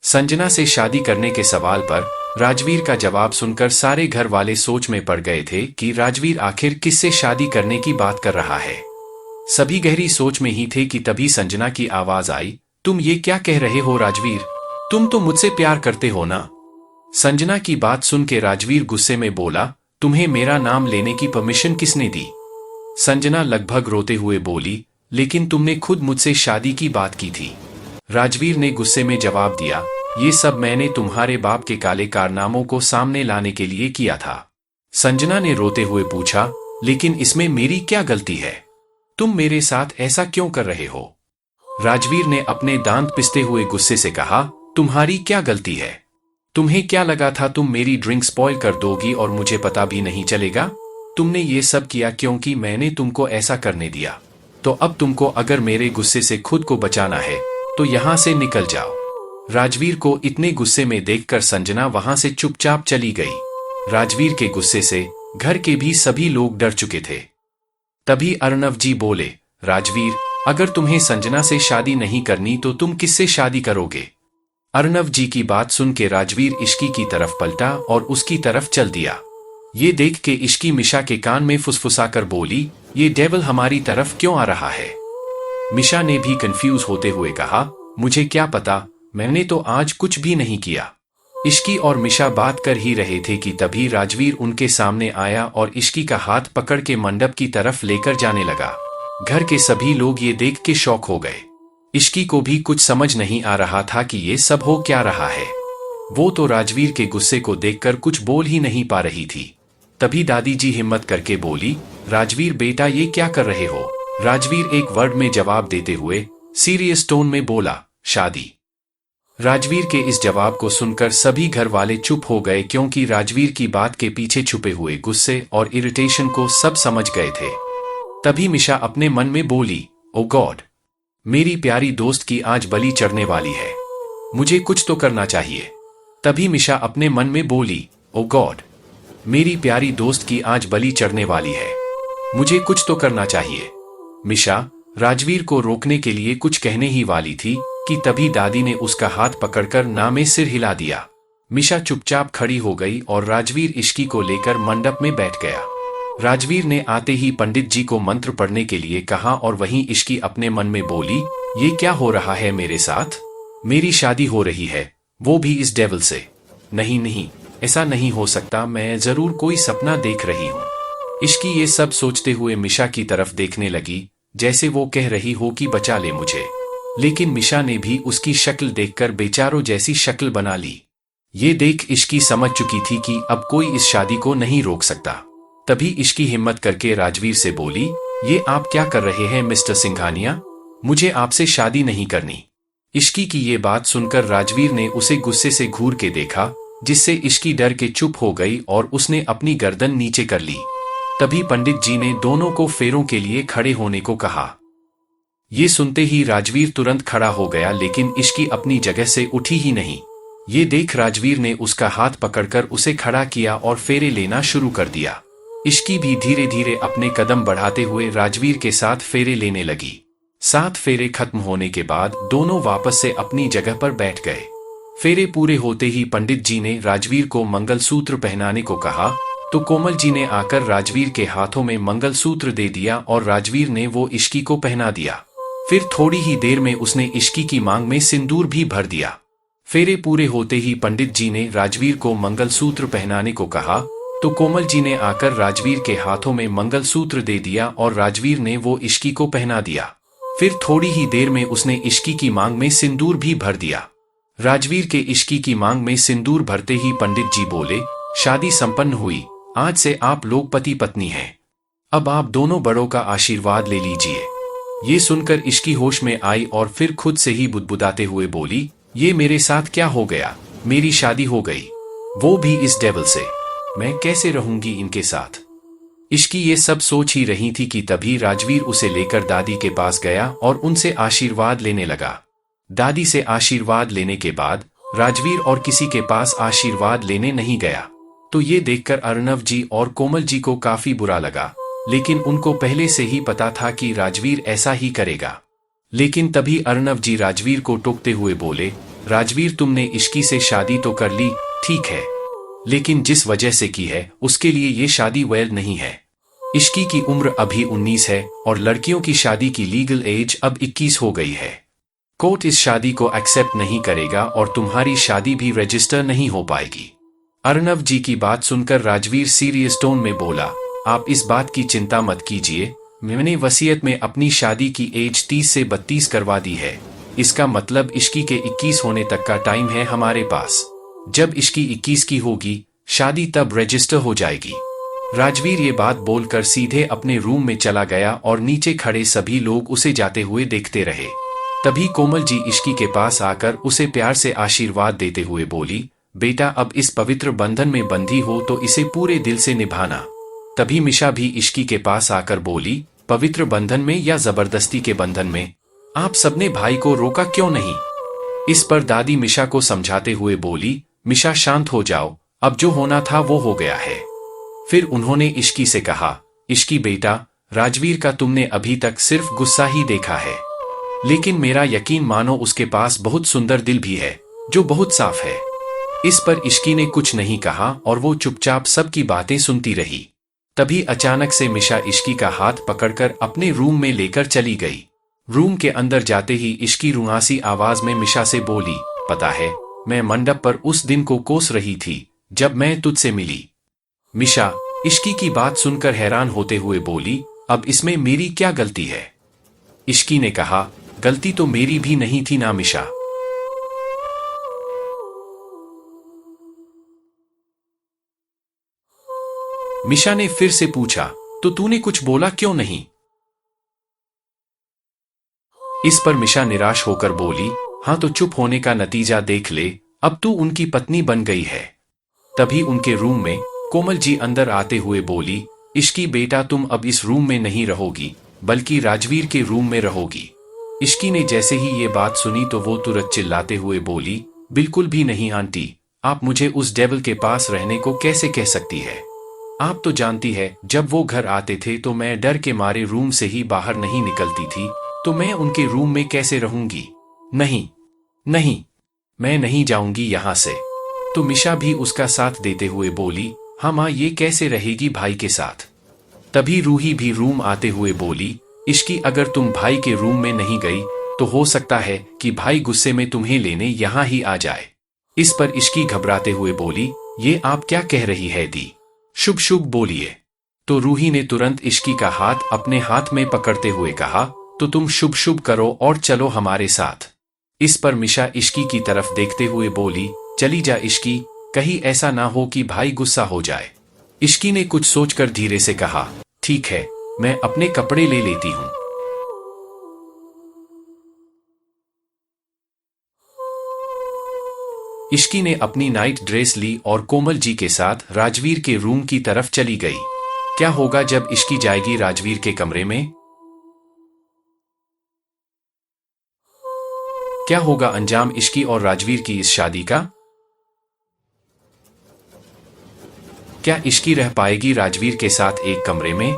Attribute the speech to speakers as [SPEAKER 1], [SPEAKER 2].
[SPEAKER 1] संजना से शादी करने के सवाल पर राजवीर का जवाब सुनकर सारे घर वाले सोच में पड़ गए थे कि राजवीर आखिर किससे शादी करने की बात कर रहा है। सभी गहरी सोच में ही थे कि तभी संजना की आवाज आई, तुम ये क्या कह रहे हो राजवीर? तुम तो मुझसे प्यार करते हो ना? संजना की बात सुन के राजवीर गुस्से में बोला, तुम्हें मेरा नाम लेने की परमिशन किसने दी? संजना लगभग रोते हुए बोली, लेकिन तुमने खुद मुझसे शादी की बात की थी। राजवीर ने गुस्से में जवाब दिया, ये सब मैंने तुम्हारे बाप के काले कारनामों को सामने लाने के लिए किया था। संजना ने रोते हुए पूछा, लेकिन इसमें मेरी क्या गलती है? तुम मेरे साथ ऐसा क्यों कर रहे हो? राजवीर ने अपने दांत पिसते हुए गुस्से से कहा, तुम्हारी क्या गलती है? तुम्हें क्या लगा था तुम मेरी ड्रिंक स्पॉइल कर दोगी और मुझे पता भी नहीं चलेगा? तुमने ये सब किया क्योंकि मैंने तुमको ऐसा करने दिया। तो अब तुमको अगर मेरे गुस्से से खुद को बचाना है तो यहां से निकल जाओ। राजवीर को इतने गुस्से में देखकर संजना वहां से चुपचाप चली गई। राजवीर के गुस्से से घर के भी सभी लोग डर चुके थे। तभी अर्णव जी बोले, राजवीर, अगर तुम्हें संजना से शादी नहीं करनी तो तुम किससे शादी करोगे? अर्णव जी की बात सुन के राजवीर इश्की की तरफ पलटा और उसकी तरफ चल दिया। ये देख के इश्की मिशा के कान में फुसफुसाकर बोली, ये डेविल हमारी तरफ क्यों आ रहा है? मिशा ने भी कंफ्यूज होते हुए कहा, मुझे क्या पता, मैंने तो आज कुछ भी नहीं किया। इश्की और मिशा बात कर ही रहे थे कि तभी राजवीर उनके सामने आया और इश्की का हाथ पकड़ के मंडप की तरफ लेकर जाने लगा। घर के सभी लोग ये देख के शॉक हो गए। इश्की को भी कुछ समझ नहीं आ रहा था कि ये सब हो क्या रहा है। वो तो राजवीर के गुस्से को देखकर कुछ बोल ही नहीं पा रही थी। तभी दादी जी हिम्मत करके बोली, राजवीर बेटा ये क्या कर रहे हो? राजवीर एक वर्ड में जवाब देते हुए सीरियस टोन में बोला, शादी। राजवीर के इस जवाब को सुनकर सभी घर वाले चुप हो गए क्योंकि राजवीर की बात के पीछे छुपे हुए गुस्से और इरिटेशन को सब समझ गए थे। तभी मिशा अपने मन में बोली, ओ गॉड, मेरी प्यारी दोस्त की आज बलि चढ़ने वाली है, मुझे कुछ तो करना चाहिए। तभी मिशा अपने मन में बोली, ओ गॉड, मेरी प्यारी दोस्त की आज बलि चढ़ने वाली है, मुझे कुछ तो करना चाहिए। मिशा राजवीर को रोकने के लिए कुछ कहने ही वाली थी कि तभी दादी ने उसका हाथ पकड़कर ना में सिर हिला दिया। मिशा चुपचाप खड़ी हो गई और राजवीर इश्की को लेकर मंडप में बैठ गया। राजवीर ने आते ही पंडित जी को मंत्र पढ़ने के लिए कहा और वहीं इश्की अपने मन में बोली, ये क्या हो रहा है मेरे साथ? मेरी शादी हो रही है, वो भी इस डेविल से। नहीं नहीं, ऐसा नहीं हो सकता, मैं जरूर कोई सपना देख रही हूँ। इश्की ये सब सोचते हुए मिशा की तरफ देखने लगी, जैसे वो कह रही हो कि बचा ले मुझे। लेकिन मिशा ने भी उसकी शक्ल देखकर बेचारों जैसी शक्ल बना ली। ये देख इश्की समझ चुकी थी कि अब कोई इस शादी को नहीं रोक सकता। तभी इश्की हिम्मत करके राजवीर से बोली, ये आप क्या कर रहे हैं मिस्टर सिंघानिया? मुझे आपसे शादी नहीं करनी। इश्की की ये बात सुनकर राजवीर ने उसे गुस्से से घूर के देखा, जिससे इश्की डर के चुप हो गई और उसने अपनी गर्दन नीचे कर ली। तभी पंडित जी ने दोनों को फेरों के लिए खड़े होने को कहा। ये सुनते ही राजवीर तुरंत खड़ा हो गया, लेकिन इश्की अपनी जगह से उठी ही नहीं। ये देख राजवीर ने उसका हाथ पकड़कर उसे खड़ा किया और फेरे लेना शुरू कर दिया। इश्की भी धीरे धीरे अपने कदम बढ़ाते हुए राजवीर के साथ फेरे लेने लगी। 7 फेरे खत्म होने के बाद दोनों वापस से अपनी जगह पर बैठ गए। फेरे पूरे होते ही पंडित जी ने राजवीर को मंगलसूत्र पहनाने को कहा, तो कोमल जी ने आकर राजवीर के हाथों में मंगलसूत्र दे दिया और राजवीर ने वो इश्की को पहना दिया। फिर थोड़ी ही देर में उसने इश्की की मांग में सिंदूर भी भर दिया। फेरे पूरे होते ही पंडित जी ने राजवीर को मंगलसूत्र पहनाने को कहा, तो कोमल जी ने आकर राजवीर के हाथों में मंगलसूत्र दे दिया और राजवीर ने वो इश्की को पहना दिया। फिर थोड़ी ही देर में उसने इश्की की मांग में सिंदूर भी भर दिया। राजवीर के इश्की की मांग में सिंदूर भरते ही पंडित जी बोले, शादी संपन्न हुई, आज से आप लोग पति पत्नी हैं। अब आप दोनों बड़ों का आशीर्वाद ले लीजिए। ये सुनकर इश्की होश में आई और फिर खुद से ही बुदबुदाते हुए बोली, ये मेरे साथ क्या हो गया? मेरी शादी हो गई, वो भी इस डेविल से। मैं कैसे रहूंगी इनके साथ? इश्की ये सब सोच ही रही थी कि तभी राजवीर उसे लेकर दादी के पास गया और उनसे आशीर्वाद लेने लगा। दादी से आशीर्वाद लेने के बाद राजवीर और किसी के पास आशीर्वाद लेने नहीं गया। तो ये देखकर अर्णव जी और कोमल जी को काफी बुरा लगा, लेकिन उनको पहले से ही पता था कि राजवीर ऐसा ही करेगा। लेकिन तभी अर्णव जी राजवीर को टोकते हुए बोले, राजवीर तुमने इश्की से शादी तो कर ली, ठीक है, लेकिन जिस वजह से की है उसके लिए ये शादी वैध नहीं है। इश्की की उम्र अभी 19 है और लड़कियों की शादी की लीगल एज अब 21 हो गई है। कोर्ट इस शादी को एक्सेप्ट नहीं करेगा और तुम्हारी शादी भी रजिस्टर नहीं हो पाएगी। अर्णव जी की बात सुनकर राजवीर सीरियस टोन में बोला, आप इस बात की चिंता मत कीजिए, मैंने वसीयत में अपनी शादी की एज 30 से 32 करवा दी है। इसका मतलब इश्की के 21 होने तक का टाइम है हमारे पास। जब इश्की 21 की होगी शादी तब रजिस्टर हो जाएगी। राजवीर ये बात बोलकर सीधे अपने रूम में चला गया और नीचे खड़े सभी लोग उसे जाते हुए देखते रहे। तभी कोमल जी इश्की के पास आकर उसे प्यार से आशीर्वाद देते हुए बोली, बेटा अब इस पवित्र बंधन में बंधी हो तो इसे पूरे दिल से निभाना। तभी मिशा भी इश्की के पास आकर बोली, पवित्र बंधन में या जबरदस्ती के बंधन में? आप सबने भाई को रोका क्यों नहीं? इस पर दादी मिशा को समझाते हुए बोली, मिशा शांत हो जाओ, अब जो होना था वो हो गया है। फिर उन्होंने इश्की से कहा, इश्की बेटा, राजवीर का तुमने अभी तक सिर्फ गुस्सा ही देखा है, लेकिन मेरा यकीन मानो उसके पास बहुत सुंदर दिल भी है जो बहुत साफ है। इस पर इश्की ने कुछ नहीं कहा और वो चुपचाप सबकी बातें सुनती रही। तभी अचानक से मिशा इश्की का हाथ पकड़कर अपने रूम में लेकर चली गई। रूम के अंदर जाते ही इश्की रुआसी आवाज में मिशा से बोली, पता है मैं मंडप पर उस दिन को कोस रही थी जब मैं तुझसे मिली। मिशा इश्की की बात सुनकर हैरान होते हुए बोली, अब इसमें मेरी क्या गलती है? इश्की ने कहा, गलती तो मेरी भी नहीं थी ना मिशा। मिशा ने फिर से पूछा, तो तूने कुछ बोला क्यों नहीं? इस पर मिशा निराश होकर बोली, हाँ तो चुप होने का नतीजा देख ले, अब तू उनकी पत्नी बन गई है। तभी उनके रूम में कोमल जी अंदर आते हुए बोली, इश्की बेटा तुम अब इस रूम में नहीं रहोगी बल्कि राजवीर के रूम में रहोगी। इश्की ने जैसे ही ये बात सुनी तो वो तुरंत चिल्लाते हुए बोली, बिल्कुल भी नहीं आंटी, आप मुझे उस डेविल के पास रहने को कैसे कह सकती है? आप तो जानती है जब वो घर आते थे तो मैं डर के मारे रूम से ही बाहर नहीं निकलती थी, तो मैं उनके रूम में कैसे रहूंगी? नहीं नहीं, मैं नहीं जाऊंगी यहां से। तो मिशा भी उसका साथ देते हुए बोली, हाँ माँ ये कैसे रहेगी भाई के साथ? तभी रूही भी रूम आते हुए बोली, इश्की अगर तुम भाई के रूम में नहीं गई तो हो सकता है कि भाई गुस्से में तुम्हें लेने यहाँ ही आ जाए। इस पर इश्की घबराते हुए बोली, ये आप क्या कह रही है दी? शुभ शुभ बोलिए। तो रूही ने तुरंत इश्की का हाथ अपने हाथ में पकड़ते हुए कहा, तो तुम शुभ शुभ करो और चलो हमारे साथ। इस पर मिशा इश्की की तरफ देखते हुए बोली, चली जा इश्की, कहीं ऐसा ना हो कि भाई गुस्सा हो जाए। इश्की ने कुछ सोचकर धीरे से कहा, ठीक है, मैं अपने कपड़े ले लेती हूँ। इश्की ने अपनी नाइट ड्रेस ली और कोमल जी के साथ राजवीर के रूम की तरफ चली गई। क्या होगा जब इश्की जाएगी राजवीर के कमरे में? क्या होगा अंजाम इश्की और राजवीर की इस शादी का? क्या इश्की रह पाएगी राजवीर के साथ एक कमरे में?